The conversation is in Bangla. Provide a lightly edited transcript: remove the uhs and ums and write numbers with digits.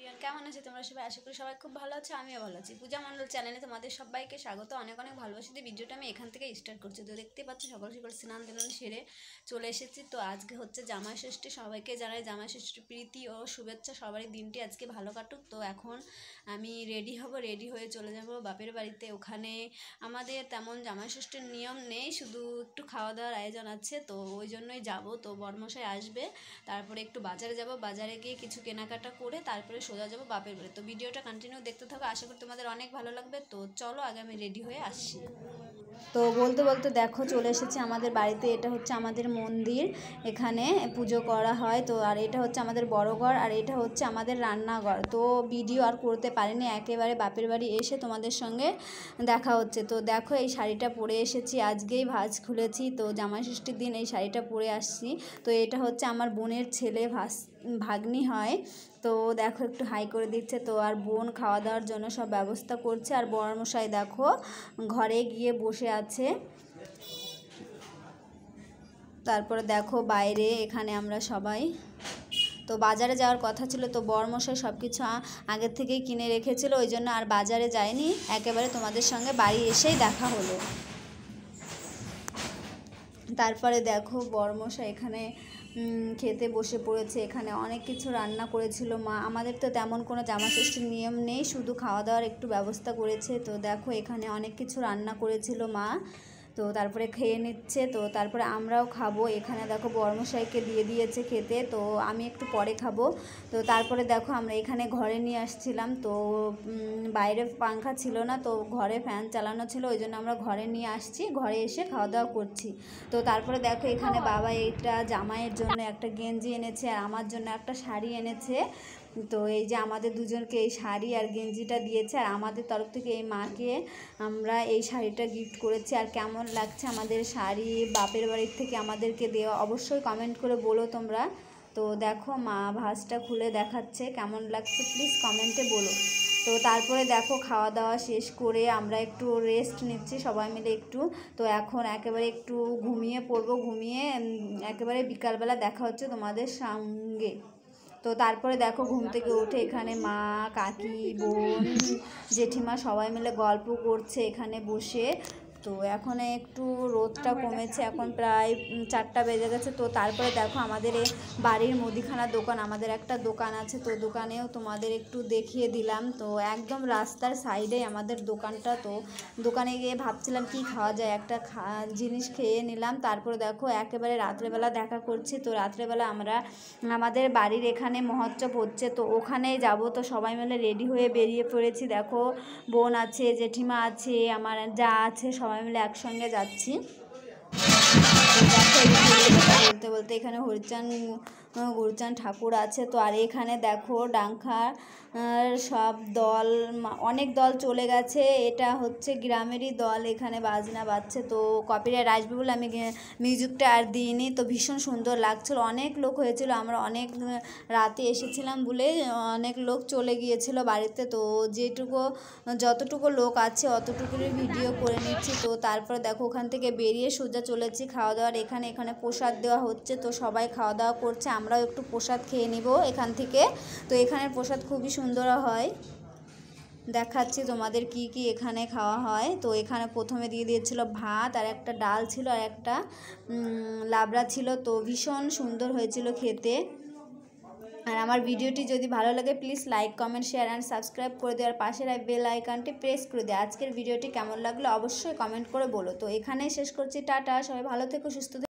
কেমন আছে তোমরা সবাই? আশা করি সবাই খুব ভালো আছে, আমিও ভালো আছি। পূজা মণ্ডল চ্যানেলে তোমাদের সবাইকে স্বাগত। অনেক অনেক ভালোবাসি দিয়ে ভিডিওটা আমি এখান থেকে স্টার্ট করছি। তো দেখতে পাচ্ছি সকাল সকাল স্নান ধান সেরে চলে এসেছি। তো আজকে হচ্ছে জামাই ষষ্ঠী, সবাইকে জানাই জামাই ষষ্ঠীর প্রীতি ও শুভেচ্ছা। সবারই দিনটি আজকে ভালো কাটুক। তো এখন আমি রেডি হব, রেডি হয়ে চলে যাব বাপের বাড়িতে। ওখানে আমাদের তেমন জামাই ষষ্ঠীর নিয়ম নেই, শুধু একটু খাওয়া দাওয়ার আয়োজন আছে, তো ওই জন্যই যাব। তো বরমশাই আসবে, তারপরে একটু বাজারে যাব, বাজারে গিয়ে কিছু কেনাকাটা করে তারপরে সোজা যাব বাপের বাড়ি। তো ভিডিওটা কন্টিনিউ দেখতে থাকো, আশা করি তোমাদের অনেক ভালো লাগবে। তো চলো আগে আমি রেডি হয়ে আসছি। তো বলতে বলতে দেখো চলে এসেছি আমাদের বাড়িতে। এটা হচ্ছে আমাদের মন্দির, এখানে পুজো করা হয়। তো আর এটা হচ্ছে আমাদের বড় ঘর, আর এটা হচ্ছে আমাদের রান্নাঘর। তো ভিডিও আর করতে পারিনি, একেবারে বাপের বাড়ি এসে তোমাদের সঙ্গে দেখা হচ্ছে। তো দেখো এই শাড়িটা পরে এসেছি, আজকেই ভাঁজ খুলেছি। তো জামাই ষষ্ঠীর দিন এই শাড়িটা পরে আসছি। তো এটা হচ্ছে আমার বোনের ছেলে, ভাগ্নি হয়। তো দেখো একটু হাই করে দিচ্ছে। তো আর বোন খাওয়া দাওয়ার জন্য সব ব্যবস্থা করছে, আর বড়মশাই দেখো ঘরে গিয়ে বসে আছে। তারপরে দেখো বাইরে এখানে আমরা সবাই, তো বাজারে যাওয়ার কথা ছিল, তো বরমশাই সব কিছু আগের থেকেই কিনে রেখেছিল, ওই জন্য আর বাজারে যায়নি, একেবারে তোমাদের সঙ্গে বাড়ি এসেই দেখা হলো। তারপরে দেখো বরমশাই এখানে খেতে বসে পড়েছে। এখানে অনেক কিছু রান্না করেছিল মা। আমাদের তো তেমন কোনো জামাই ষষ্ঠীর নিয়ম নেই, শুধু খাওয়া দাওয়ার একটু ব্যবস্থা করেছে। তো দেখো এখানে অনেক কিছু রান্না করেছিল মা। তো তারপরে খেয়ে নিচ্ছে। তো তারপরে আমরাও খাবো। এখানে দেখো বরমশাইকে দিয়ে দিয়েছে খেতে, তো আমি একটু পরে খাবো। তো তারপরে দেখো আমরা এখানে ঘরে নিয়ে আসছিলাম। তো বাইরে পাংখা ছিল না, তো ঘরে ফ্যান চালানো ছিল, ওই জন্য আমরা ঘরে নিয়ে আসছি, ঘরে এসে খাওয়া দাওয়া করছি। তো তারপরে দেখো এখানে বাবা এইটা জামাইয়ের জন্য একটা গেঞ্জি এনেছে, আর আমার জন্য একটা শাড়ি এনেছে। তো এই যে আমাদের দুজনকে এই শাড়ি আর গেঞ্জিটা দিয়েছে, আর আমাদের তরফ থেকে এই মাকে আমরা এই শাড়িটা গিফট করেছি। আর কেমন লাগছে আমাদের শাড়ি বাপের বাড়ির থেকে আমাদেরকে দেওয়া, অবশ্যই কমেন্ট করে বলো তোমরা। তো দেখো মা ভাঁজটা খুলে দেখাচ্ছে, কেমন লাগছে প্লিজ কমেন্টে বলো। তো তারপরে দেখো খাওয়া দাওয়া শেষ করে আমরা একটু রেস্ট নিচ্ছি সবাই মিলে একটু। তো এখন একেবারে একটু ঘুমিয়ে পড়বো, ঘুমিয়ে একেবারে বিকালবেলা দেখা হচ্ছে তোমাদের সঙ্গে। তো তারপরে দেখো ঘুম থেকে উঠে এখানে মা, কাকি, বোন, জেঠিমা সবাই মিলে গল্প করছে এখানে বসে। তো এখন একটু রোদটা কমেছে, এখন প্রায় 4টা বেজে গেছে। তো তারপরে দেখো আমাদের এই বাড়ির মুদিখানার দোকান, আমাদের একটা দোকান আছে, তো দোকানেও তোমাদের একটু দেখিয়ে দিলাম। তো একদম রাস্তার সাইডে আমাদের দোকানটা। তো দোকানে গিয়ে ভাবছিলাম কি খাওয়া যায়, একটা জিনিস খেয়ে নিলাম। তারপরে দেখো একেবারে রাত্রেবেলা দেখা করছি। তো রাত্রেবেলা আমরা আমাদের বাড়ির এখানে মহোৎসব হচ্ছে, তো ওখানেই যাব। তো সবাই মিলে রেডি হয়ে বেরিয়ে পড়েছি। দেখো বোন আছে, জেঠিমা আছে, আমার যা আছে, সবাই মিলে একসঙ্গে যাচ্ছি। বলতে বলতে এখানে হরিচাঁদ ঠাকুর আছে। তো আর এখানে দেখো ডাংখার সব দল, অনেক দল চলে গেছে। এটা হচ্ছে গ্রামেরই দল, এখানে বাজনা বাজছে। তো কপিরাইট আসবে বলে আমি মিউজিকটা আর দিইনি। তো ভীষণ সুন্দর লাগছিল, অনেক লোক হয়েছিল, আমরা অনেক রাতে এসেছিলাম বলে অনেক লোক চলে গিয়েছিল বাড়িতে। তো যতটুকু লোক আছে অতটুকুরই ভিডিও করে নিচ্ছি। তো তারপরে দেখো ওখান থেকে বেরিয়ে সোজা চলেছি খাওয়া দাওয়ার এখানে প্রসাদ দেওয়া হচ্ছে। তো সবাই খাওয়া দাওয়া করছে, আমরাও একটু প্রসাদ খেয়ে নিব এখান থেকে। তো এখানের প্রসাদ খুবই সুন্দর হয়, দেখাচ্ছি তোমাদের কি কি এখানে খাওয়া হয়। তো এখানে প্রথমে দিয়ে দিয়েছিল ভাত, আর একটা ডাল ছিল, আর একটা লাবড়া ছিল। তো ভীষণ সুন্দর হয়েছিল খেতে। আর আমার ভিডিওটি যদি ভালো লাগে please like, comment, share and subscribe করে দেওয়ার পাশের বেল আইকনটি প্রেস করে দেয়। আজকের ভিডিওটি কেমন লাগলো অবশ্যই কমেন্ট করে বলো। তো এখানেই শেষ করছি, টাটা, সবাই ভালো থেকো, সুস্থ থেকো।